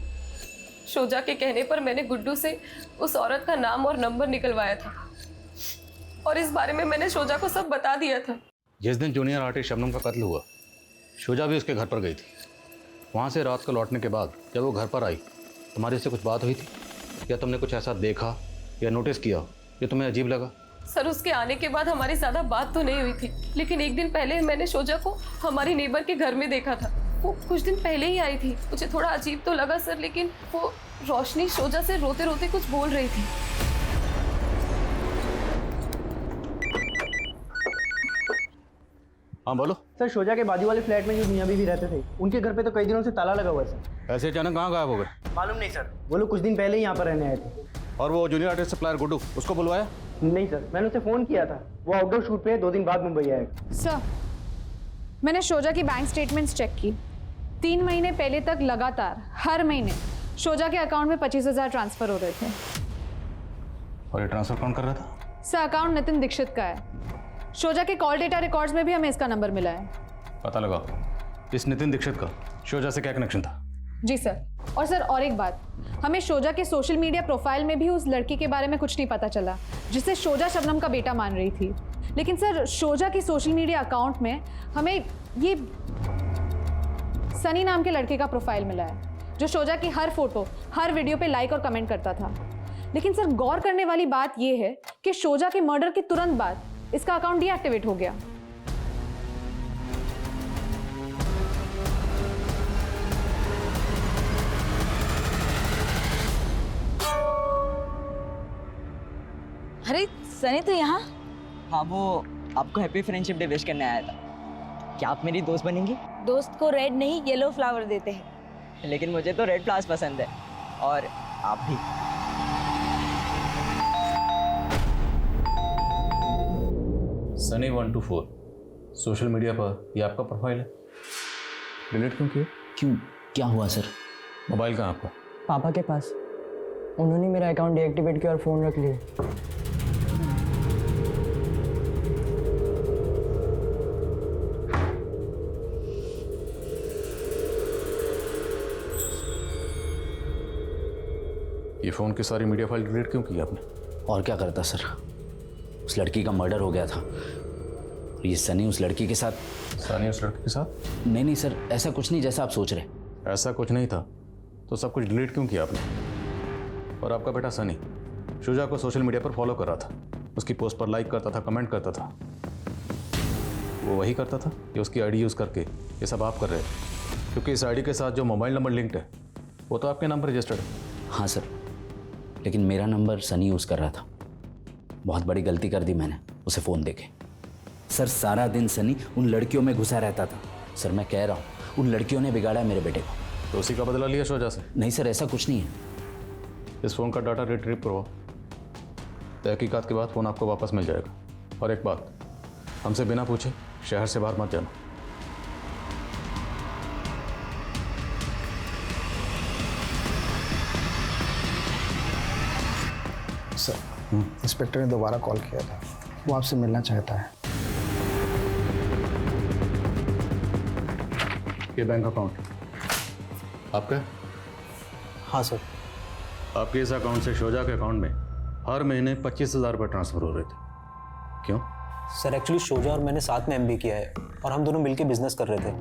शोजा के कहने पर मैंने गुड्डू से उस औरत का नाम और नंबर निकलवाया था और इस बारे में मैंने शोजा को सब बता दिया था। जिस दिन जूनियर आर्टिस्ट शबनम का कत्ल हुआ, शोजा भी उसके घर पर गई थी। वहाँ से रात को लौटने के बाद जब वो घर पर आई, तुम्हारी इससे कुछ बात हुई थी या तुमने कुछ ऐसा देखा या नोटिस किया जो तुम्हें अजीब लगा? सर, उसके आने के बाद हमारी ज़्यादा बात तो नहीं हुई थी, लेकिन एक दिन पहले मैंने शोजा को हमारी नेबर के घर में देखा था। वो कुछ दिन पहले ही आई थी। मुझे थोड़ा अजीब तो लगा सर, लेकिन वो रोशनी शोजा से रोते रोते कुछ बोल रही थी। हाँ बोलो। सर, शोजा के बाजू वाले फ्लैट में जो मियाँ बीवी रहते थे, उनके घर पे तो कई दिनों से ताला लगा हुआ है सर। ऐसे अचानक कहाँ गायब हो गए? मालूम नहीं सर, वो लोग कुछ दिन पहले ही यहाँ पर रहने आए थे। और वो जूनियर आर्टिस्ट सप्लायर गुड्डू, उसको बुलवाया? नहीं सर, मैंने उसे फ़ोन किया था, वो आउटडोर शूट पे 2 दिन बाद मुंबई आएगा। सर, मैंने शोजा की बैंक स्टेटमेंट्स चेक की। 3 महीने पहले तक लगातार हर महीने शोजा के अकाउंट में 25,000 ट्रांसफ़र हो रहे थे। और ये ट्रांसफ़र कौन कर रहा था? सर, अकाउंट नितिन दीक्षित का है। शोजा के कॉल डेटा रिकॉर्ड्स में भी हमें इसका नंबर मिला है। पता लगाओ इस नितिन दीक्षित का शोजा से क्या कनेक्शन था। जी सर। और सर और एक बात, हमें शोजा के सोशल मीडिया प्रोफाइल में भी उस लड़की के बारे में कुछ नहीं पता चला जिसे शोजा शबनम का बेटा मान रही थी। लेकिन सर शोजा के सोशल मीडिया अकाउंट में हमें ये सनी नाम के लड़के का प्रोफाइल मिला है जो शोजा की हर फोटो हर वीडियो पे लाइक और कमेंट करता था। लेकिन सर गौर करने वाली बात यह है कि शोजा के मर्डर के तुरंत बाद इसका अकाउंट डीएक्टिवेट हो गया। अरे सनी तो यहाँ? हाँ, वो आपको हैप्पी फ्रेंडशिप डे विश करने आया था। क्या आप मेरी दोस्त बनेंगी? दोस्त को रेड नहीं येलो फ्लावर देते हैं। लेकिन मुझे तो रेड फ्लावर्स पसंद है, और आप भी। सनी 124 सोशल मीडिया पर ये आपका प्रोफाइल है, डिलीट क्यों किया? क्यों, क्या हुआ सर? मोबाइल कहाँ आपका? पापा के पास। उन्होंने मेरा अकाउंट डीएक्टिवेट किया और फ़ोन रख लिया। ये फ़ोन की सारी मीडिया फाइल डिलीट क्यों की आपने? और क्या करता सर, उस लड़की का मर्डर हो गया था। ये सनी उस लड़की के साथ। सनी उस लड़की के साथ? नहीं सर, ऐसा कुछ नहीं जैसा आप सोच रहे। ऐसा कुछ नहीं था तो सब कुछ डिलीट क्यों किया आपने? और आपका बेटा सनी शोजा को सोशल मीडिया पर फॉलो कर रहा था, उसकी पोस्ट पर लाइक करता था, कमेंट करता था। वो वही करता था कि उसकी आईडी यूज़ करके ये सब आप कर रहे थे? क्योंकि इस आईडी के साथ जो मोबाइल नंबर लिंक्ड है वो तो आपके नाम पर रजिस्टर्ड है। हाँ सर, लेकिन मेरा नंबर सनी यूज़ कर रहा था। बहुत बड़ी गलती कर दी मैंने उसे फ़ोन देके। सर सारा दिन सनी उन लड़कियों में घुसा रहता था। सर मैं कह रहा हूँ, उन लड़कियों ने बिगाड़ा मेरे बेटे को। तो उसी का बदला लिया शोजा से? नहीं सर, ऐसा कुछ नहीं है। इस फ़ोन का डाटा रिट्रीव करवाओ, तहकीकात के बाद फ़ोन आपको वापस मिल जाएगा। और एक बात, हमसे बिना पूछे शहर से बाहर मत जाना। सर, इंस्पेक्टर ने दोबारा कॉल किया था, वो आपसे मिलना चाहता है। ये बैंक अकाउंट आपका? हाँ सर। आपके इस अकाउंट से शोजा के अकाउंट में हर महीने 25,000 रुपये ट्रांसफ़र हो रहे थे, क्यों? सर एक्चुअली शोजा और मैंने साथ में एमबी किया है और हम दोनों मिलकर बिजनेस कर रहे थे।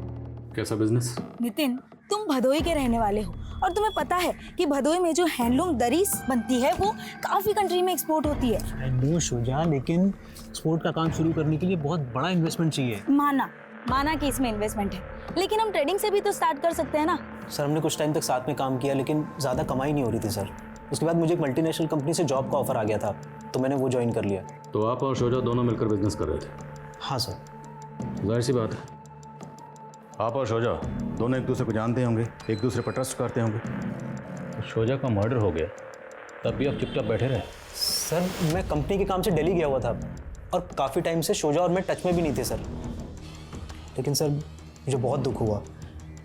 कैसा बिजनेस? नितिन, तुम भदोई के रहने वाले हो और तुम्हें पता है कि भदोई में जो हैंडलूम दरी बनती है वो काफ़ी कंट्री में एक्सपोर्ट होती है। आई नो शोजा, लेकिन एक्सपोर्ट का काम शुरू करने के लिए बहुत बड़ा इन्वेस्टमेंट चाहिए। माना कि इसमें इन्वेस्टमेंट है, लेकिन हम ट्रेडिंग से भी तो स्टार्ट कर सकते हैं ना। सर हमने कुछ टाइम तक साथ में काम किया, लेकिन ज़्यादा कमाई नहीं हो रही थी सर। उसके बाद मुझे एक मल्टीनेशनल कंपनी से जॉब का ऑफर आ गया था, तो मैंने वो ज्वाइन कर लिया। तो आप और शोजा दोनों मिलकर बिजनेस कर रहे थे? हाँ सर। जाहिर सी बात है, आप और शोजा दोनों एक दूसरे को जानते होंगे, एक दूसरे पर ट्रस्ट करते होंगे। तो शोजा का मर्डर हो गया तब भी आप चुपचाप बैठे रहे? सर मैं कंपनी के काम से दिल्ली गया हुआ था और काफ़ी टाइम से शोजा और मैं टच में भी नहीं थे सर। लेकिन सर मुझे बहुत दुख हुआ,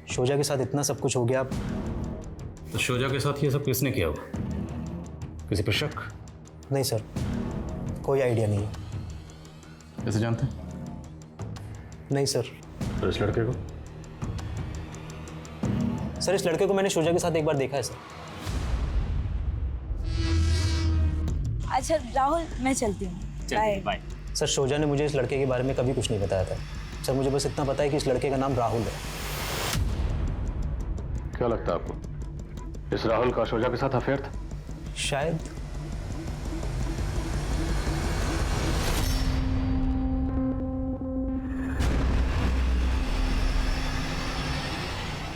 शोजा के साथ इतना सब कुछ हो गया। तो शोजा के साथ ये सब किसने किया होगा? किसी पर शक? नहीं सर, कोई आइडिया नहीं है। कैसे जानते हैं? नहीं सर। तो इस लड़के को? सर इस लड़के को मैंने शोजा के साथ एक बार देखा है सर। अच्छा राहुल, मैं चलती हूँ। बाय। सर शोजा ने मुझे इस लड़के के बारे में कभी कुछ नहीं बताया था सर। मुझे बस इतना पता है कि इस लड़के का नाम राहुल है। क्या लगता है आपको, इस राहुल का शोजा के साथ अफेयर था? शायद।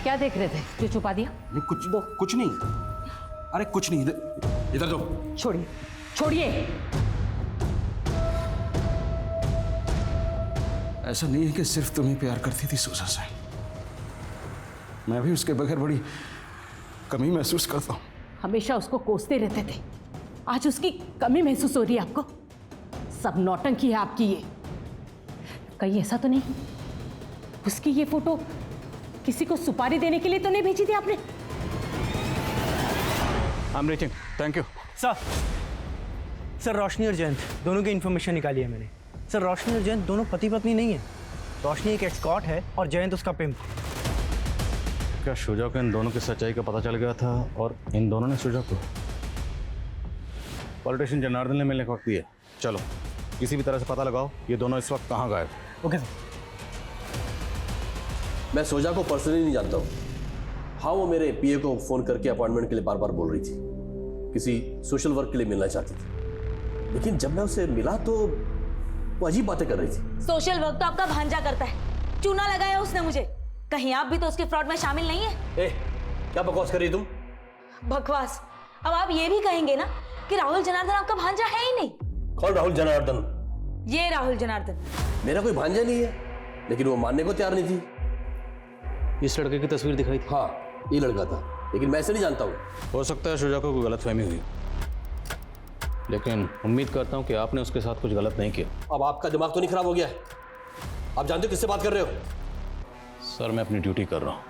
क्या देख रहे थे जो छुपा दिया? कुछ नहीं। अरे कुछ नहीं, इधर दो। छोड़िए, छोड़िए। ऐसा नहीं है कि सिर्फ तुम्हें प्यार करती थी सोजा से, मैं भी उसके बगैर बड़ी कमी महसूस करता हूँ। हमेशा उसको कोसते रहते थे, आज उसकी कमी महसूस हो रही है आपको? सब नौटंकी है आपकी ये। कहीं ऐसा तो नहीं उसकी ये फोटो किसी को सुपारी देने के लिए तो नहीं भेजी थी आपने? I am reaching, thank you. Sir Roshni और जयंत दोनों की इन्फॉर्मेशन निकाली है मैंने। सर रोशनी और जयंत दोनों पति पत्नी नहीं है। रोशनी एक एस्कॉर्ट है और जयंत उसका पिम्प। क्या शुजा को इन दोनों की सच्चाई का पता चल गया था और इन दोनों ने शुजा को? पॉलिटिशियन जनार्दन ने मिलने का वक्त दिया। चलो किसी भी तरह से पता लगाओ ये दोनों इस वक्त कहाँ गायब। Okay sir. मैं सोजा को पर्सनली नहीं जानता हूँ। हाँ, वो मेरे पीए को फ़ोन करके अपॉइंटमेंट के लिए बार बार बोल रही थी, किसी सोशल वर्क के लिए मिलना चाहती थी। लेकिन जब मैं उसे मिला तो वो अजीब बातें कर रही थी। सोशल वर्क तो आपका भांजा करता है, चूना लगाया उसने मुझे। कहीं आप भी तो उसके फ्रॉड में शामिल नहीं है? क्या बकवास कर रही तुम? बकवास? अब आप ये भी कहेंगे ना कि राहुल जनार्दन आपका भांजा है ही नहीं। कौन राहुल जनार्दन? ये राहुल जनार्दन। मेरा कोई भांजा नहीं है, लेकिन वो मानने को तैयार नहीं थी। इस लड़के की तस्वीर दिखाई थी? हाँ, ये लड़का था, लेकिन मैं इसे नहीं जानता हूँ। हो सकता है शुजा को कोई गलतफहमी हुई, लेकिन उम्मीद करता हूँ कि आपने उसके साथ कुछ गलत नहीं किया। अब आपका दिमाग तो नहीं खराब हो गया? आप जानते हो किससे बात कर रहे हो? सर मैं अपनी ड्यूटी कर रहा हूँ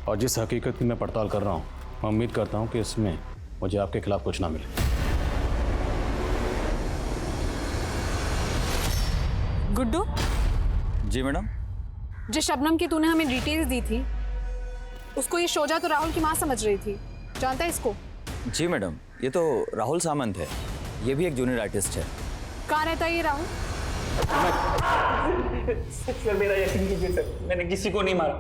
और जिस हकीकत की मैं पड़ताल कर रहा हूँ मैं उम्मीद करता हूँ कि इसमें मुझे आपके खिलाफ कुछ ना मिले। गुड्डू? जी मैडम। जिस शबनम की तूने हमें डिटेल्स दी थी उसको ये शोजा तो राहुल की माँ समझ रही थी, जानता है इसको? जी मैडम, ये तो राहुल सामंत है, ये भी एक जूनियर आर्टिस्ट है। कहाँ रहता है ये राहुल? सर मेरा यकीन कीजिए सर, मैंने किसी को नहीं मारा,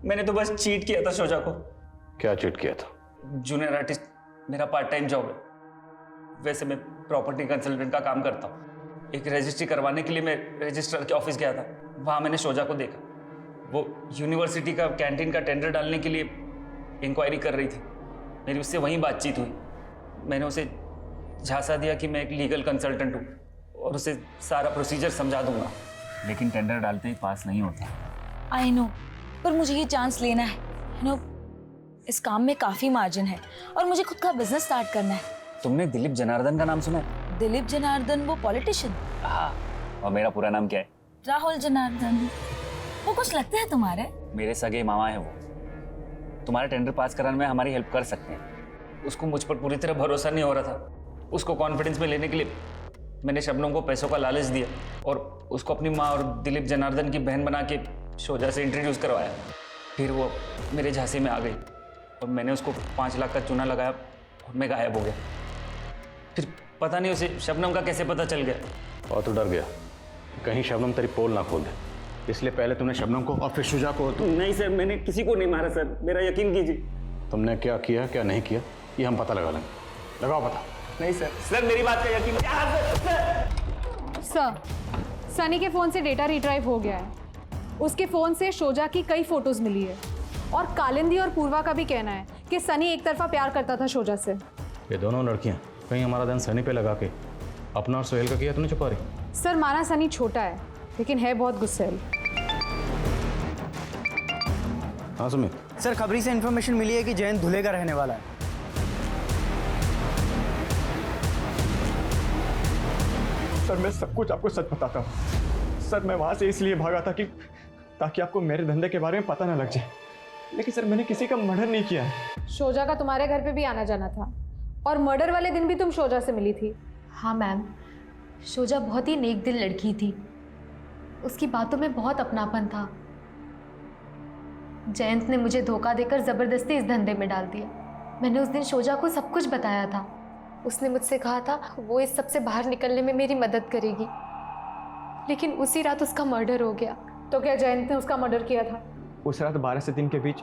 मैंने तो बस चीट किया था शोजा को। क्या चीट किया था? जूनियर आर्टिस्ट मेरा पार्ट टाइम जॉब है। वैसे मैं प्रॉपर्टी कंसल्टेंट का काम करता हूँ। एक रजिस्ट्री करवाने के लिए मैं रजिस्ट्रार के ऑफिस गया था, वहाँ मैंने शोजा को देखा। वो यूनिवर्सिटी का कैंटीन का टेंडर डालने के लिए इंक्वायरी कर रही थी। मेरी उससे वहीं बातचीत हुई। मैंने उसे झांसा दिया कि मैं एक लीगल कंसल्टेंट हूँ और उसे सारा प्रोसीजर समझा दूंगा, लेकिन टेंडर डालते ही पास नहीं होता। आई नो, पर मुझे ये चांस लेना है। यू नो, इस काम में काफी मार्जिन है और मुझे खुद का बिजनेस स्टार्ट करना है। तुमने दिलीप जनार्दन का नाम सुना है? दिलीप जनार्दन, वो पॉलिटिशियन? हाँ। और मेरा पूरा नाम क्या है? राहुल जनार्दन। वो कुछ लगते हैं तुम्हारे? मेरे सगे मामा है वो। तुम्हारा टेंडर पास कराने में हमारी हेल्प कर सकते हैं। उसको मुझ पर पूरी तरह भरोसा नहीं हो रहा था। उसको कॉन्फिडेंस में लेने के लिए मैंने शबनम को पैसों का लालच दिया और उसको अपनी माँ और दिलीप जनार्दन की बहन बना के शोजा से इंट्रोड्यूस करवाया। फिर वो मेरे झांसे में आ गई और मैंने उसको 5 लाख का चूना लगाया और मैं गायब हो गया। फिर पता नहीं उसे शबनम का कैसे पता चल गया। और तो डर गया कहीं शबनम तेरी पोल ना खोल दे, इसलिए पहले तुमने शबनम को और फिर शुजा को। नहीं सर, मैंने किसी को नहीं मारा सर, मेरा यकीन कीजिए। तुमने क्या किया क्या नहीं किया ये हम पता लगा लेंगे। लगाओ पता। नहीं सर, सर मेरी बात का यकीन। सर, सनी के फोन से डेटा रिट्राइव हो गया है। उसके फोन से शोजा की कई फोटोज मिली है और कालिंदी और पूर्वा का भी कहना है कि सनी एक तरफा प्यार करता था शोजा से। ये दोनों लड़कियां कहीं हमारा ध्यान सनी पे लगा के अपना और सोहेल का किया तो नहीं छुपा रही? सर माना सनी छोटा है लेकिन है बहुत गुस्सैल। हाँ सुमित। सर खबरी से इन्फॉर्मेशन मिली है कि जयंत धुले का रहने वाला है। सर मैं सब कुछ आपको सच बताता हूँ। सर मैं वहाँ से इसलिए भागा था कि ताकि आपको मेरे धंधे के बारे में पता ना लग जाए, लेकिन सर मैंने किसी का मर्डर नहीं किया है। शोजा का तुम्हारे घर पे भी आना जाना था और मर्डर वाले दिन भी तुम शोजा से मिली थी। हाँ मैम, शोजा बहुत ही नेक दिल लड़की थी, उसकी बातों में बहुत अपनापन था। जयंत ने मुझे धोखा देकर ज़बरदस्ती इस धंधे में डाल दिया। मैंने उस दिन शोजा को सब कुछ बताया था। उसने मुझसे कहा था वो इस सब से बाहर निकलने में मेरी मदद करेगी, लेकिन उसी रात उसका मर्डर हो गया। तो क्या जयंत ने उसका मर्डर किया था? उस रात 12 से 3 के बीच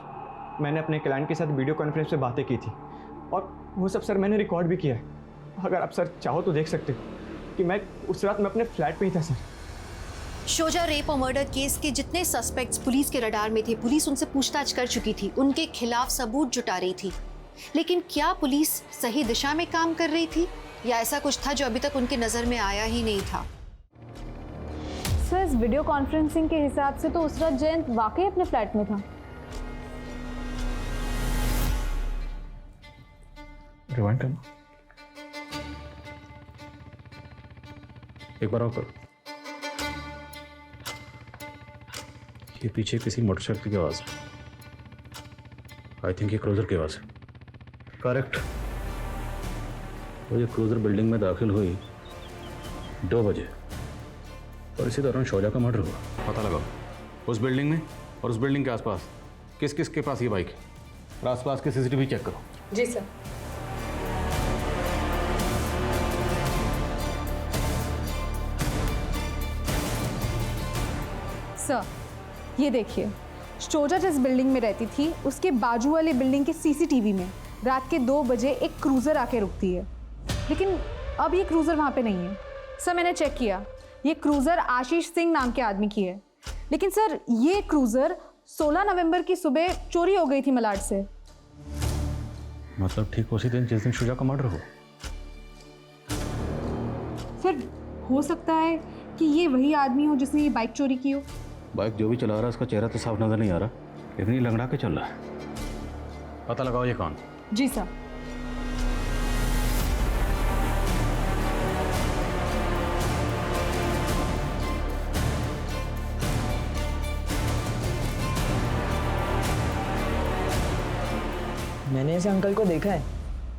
मैंने अपने क्लाइंट के साथ वीडियो कॉन्फ्रेंस पे बातें की थी और वो सब सर मैंने रिकॉर्ड भी किया है। अगर आप सर चाहो तो देख सकते हो कि मैं उस रात मैं अपने फ्लैट पे ही था सर। शोजा रेप और मर्डर केस के जितने सस्पेक्ट्स पुलिस के रडार में थे, पुलिस उनसे पूछताछ कर चुकी थी, उनके खिलाफ सबूत जुटा रही थी। लेकिन क्या पुलिस सही दिशा में काम कर रही थी या ऐसा कुछ था जो अभी तक उनकी नजर में आया ही नहीं था? सर इस वीडियो कॉन्फ्रेंसिंग के हिसाब से तो उस रात जयंत वाकई अपने फ्लैट में था। रिवाइंड करना एक बार और करो। ये पीछे किसी मोटरसाइकिल की आवाज है। आई थिंक ये क्रूजर की आवाज है। करेक्ट। तो ये क्रूजर बिल्डिंग में दाखिल हुई 2 बजे और इसी दौरान शोजा का मर्डर हुआ। पता लगाओ उस बिल्डिंग में और उस बिल्डिंग के आसपास किस किस के पास ये बाइक है, और आसपास के सीसीटीवी चेक करो। जी सर। सर ये देखिए, शोजा जिस बिल्डिंग में रहती थी उसके बाजू वाले बिल्डिंग के सीसीटीवी में रात के 2 बजे एक क्रूज़र आके रुकती है, लेकिन अब ये क्रूज़र वहाँ पे नहीं है। सर मैंने चेक किया, ये क्रूज़र आशीष सिंह नाम के आदमी की है, लेकिन सर ये क्रूज़र 16 नवंबर की सुबह चोरी हो गई थी मलाड से। मतलब ठीक उसी दिन जिस दिन शोजा का मर्डर हुआ। सर हो सकता है कि ये वही आदमी हो जिसने ये बाइक चोरी की हो। बाइक जो भी चला रहा है उसका चेहरा तो साफ नजर नहीं आ रहा, लेकिन ये लंगड़ा के चल रहा है। पता लगाओ ये कौन। जी सर। मैंने ऐसे अंकल को देखा है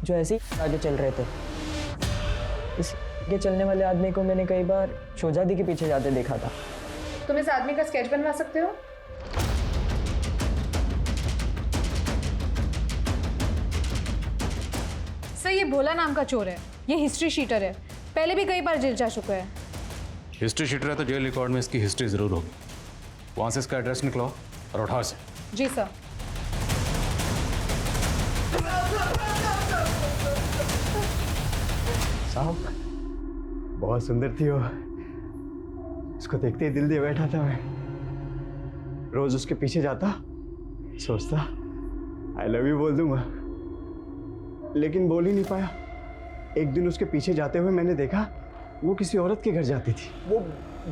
जो ऐसे ही आगे चल रहे थे। इसके चलने वाले आदमी को मैंने कई बार शोजादी के पीछे जाते देखा था। तुम इस आदमी का स्केच बनवा सकते हो? सर ये भोला नाम का चोर है, ये हिस्ट्री शीटर है, पहले भी कई बार जेल जा चुका है। हिस्ट्री शीटर है तो जेल रिकॉर्ड में इसकी हिस्ट्री जरूर होगी। वहां से इसका एड्रेस निकलो और उठाओ से। जी सर। साहब बहुत सुंदर थी वो, उसको देखते ही दिल दे बैठा था मैं। रोज उसके पीछे जाता, सोचता आई लव यू बोल दूंगा, लेकिन बोल ही नहीं पाया। एक दिन उसके पीछे जाते हुए मैंने देखा वो किसी औरत के घर जाती थी। वो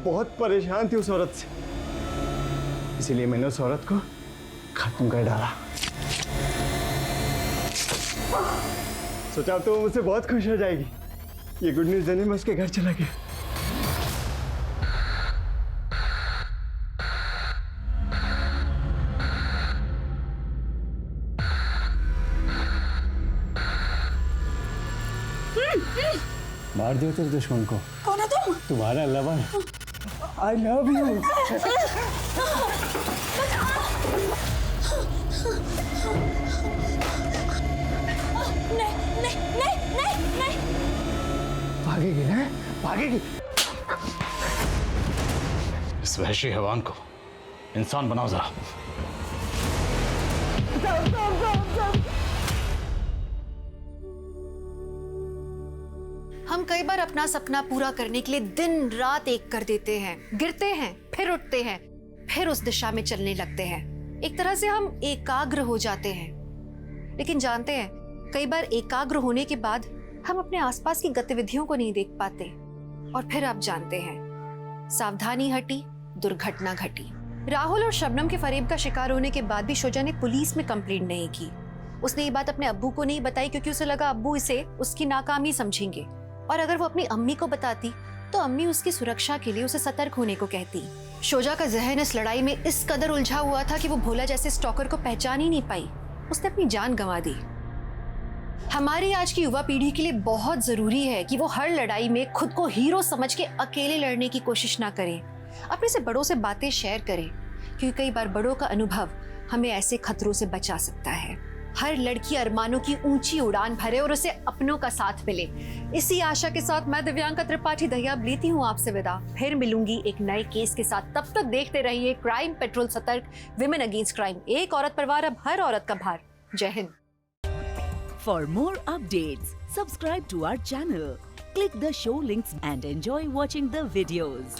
बहुत परेशान थी उस औरत से, इसीलिए मैंने उस औरत को खत्म कर डाला। सोचा तो वो मुझसे बहुत खुश हो जाएगी। ये गुड न्यूज़ देने में उसके घर चला गया। मार दियो तेरे दुश्मन को। कौन है तुम? तुम्हारा लवर। I love you. नहीं। भागेगी ना, भागेगी। इस वहशी हैवान को इंसान बनाओ जरा। हम कई बार अपना सपना पूरा करने के लिए दिन रात एक कर देते हैं, गिरते हैं, फिर उठते हैं, फिर उस दिशा में चलने लगते हैं। एक तरह से हम एकाग्र हो जाते हैं, लेकिन जानते हैं कई बार एकाग्र होने के बाद हम अपने आसपास की गतिविधियों को नहीं देख पाते, और फिर आप जानते हैं सावधानी हटी, दुर्घटना घटी। राहुल और शबनम के फरेब का शिकार होने के बाद भी शोजा ने पुलिस में कंप्लेंट नहीं की। उसने ये बात अपने अब्बू को नहीं बताई क्योंकि उसे लगा अब्बू इसे उसकी नाकामी समझेंगे, और अगर वो अपनी अम्मी को बताती तो अम्मी उसकी सुरक्षा के लिए उसे सतर्क होने को कहती। शोजा का जहन इस लड़ाई में इस कदर उलझा हुआ था कि वो भोला जैसे स्टॉकर को पहचान ही नहीं पाई। उसने अपनी जान गंवा दी। हमारी आज की युवा पीढ़ी के लिए बहुत जरूरी है कि वो हर लड़ाई में खुद को हीरो समझ के अकेले लड़ने की कोशिश ना करें, अपने से बड़ों से बातें शेयर करें, क्योंकि कई बार बड़ों का अनुभव हमें ऐसे खतरों से बचा सकता है। हर लड़की अरमानों की ऊंची उड़ान भरे और उसे अपनों का साथ मिले। इसी आशा के साथ मैं दिव्यांका त्रिपाठी दहिया लेती हूँ आपसे विदा। फिर मिलूंगी एक नए केस के साथ। तब तक देखते रहिए क्राइम पेट्रोल सतर्क, विमेन अगेंस्ट क्राइम। एक औरत परिवार, अब हर औरत का भार। जय Hind. For more updates, subscribe to our channel, click the show links and enjoy watching the videos.